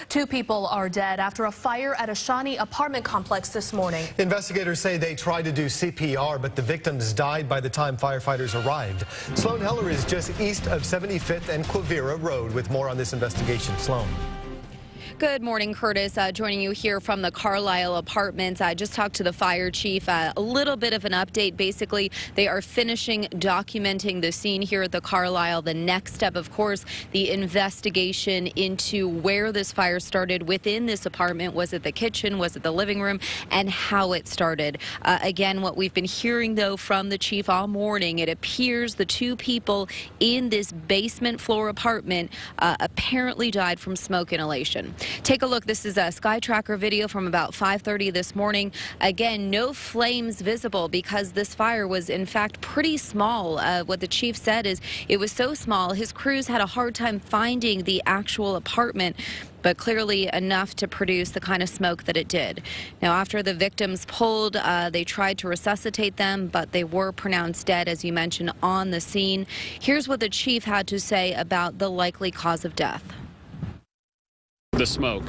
2 people are dead after a fire at a Shawnee apartment complex this morning. Investigators say they tried to do CPR, but the victims died by the time firefighters arrived. Sloan Heller is just east of 75th and Quivira Road with more on this investigation. Sloan. Good morning, Curtis. Joining you here from the Carlyle Apartments. I just talked to the fire chief. A little bit of an update. Basically, they are finishing documenting the scene here at the Carlyle. The next step, of course, the investigation into where this fire started within this apartment. Was it the kitchen? Was it the living room? And how it started. Again, what we've been hearing, though, from the chief all morning, it appears the 2 people in this basement floor apartment apparently died from smoke inhalation. Take a look. This is a Sky Tracker video from about 5:30 this morning. Again, no flames visible because this fire was, in fact, pretty small. What the chief said is it was so small, his crews had a hard time finding the actual apartment, but clearly enough to produce the kind of smoke that it did. Now, after the victims pulled, they tried to resuscitate them, but they were pronounced dead, as you mentioned, on the scene. Here's what the chief had to say about the likely cause of death. The smoke.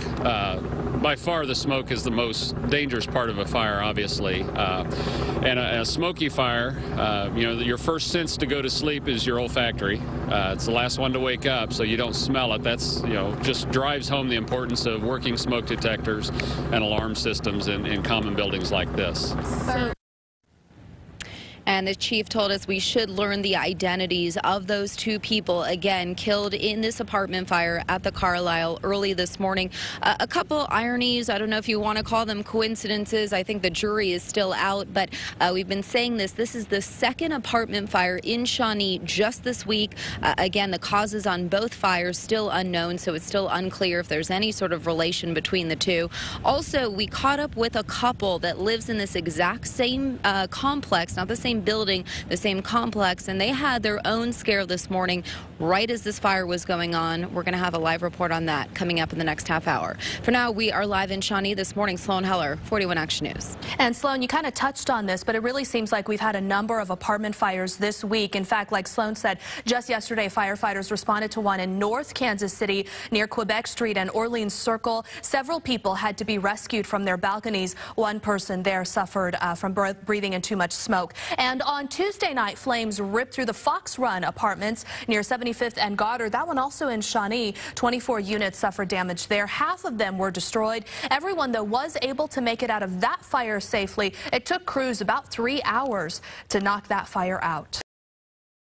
By far, the smoke is the most dangerous part of a fire, obviously. And a smoky fire, your first sense to go to sleep is your olfactory. It's the last one to wake up, so you don't smell it. That's, just drives home the importance of working smoke detectors and alarm systems in common buildings like this. And the chief told us we should learn the identities of those 2 people, again, killed in this apartment fire at the Carlyle early this morning. A couple ironies. I don't know if you want to call them coincidences. I think the jury is still out, but we've been saying this. This is the 2nd apartment fire in Shawnee just this week. Again, the causes on both fires still unknown, so it's still unclear if there's any sort of relation between the 2. Also, we caught up with a couple that lives in this exact same complex, not the same building, the same complex, and they had their own scare this morning right as this fire was going on. We're going to have a live report on that coming up in the next half hour. For now, we are live in Shawnee this morning. Sloan Heller, 41 Action News. And Sloan, you kind of touched on this, but it really seems like we've had a number of apartment fires this week. In fact, like Sloan said, just yesterday, firefighters responded to one in North Kansas City near Quebec Street and Orleans Circle. Several people had to be rescued from their balconies. One person there suffered from breathing in too much smoke. And on Tuesday night, flames ripped through the Fox Run apartments near 75th and Goddard. That one also in Shawnee. 24 units suffered damage there. Half of them were destroyed. Everyone, though, was able to make it out of that fire safely. It took crews about 3 hours to knock that fire out.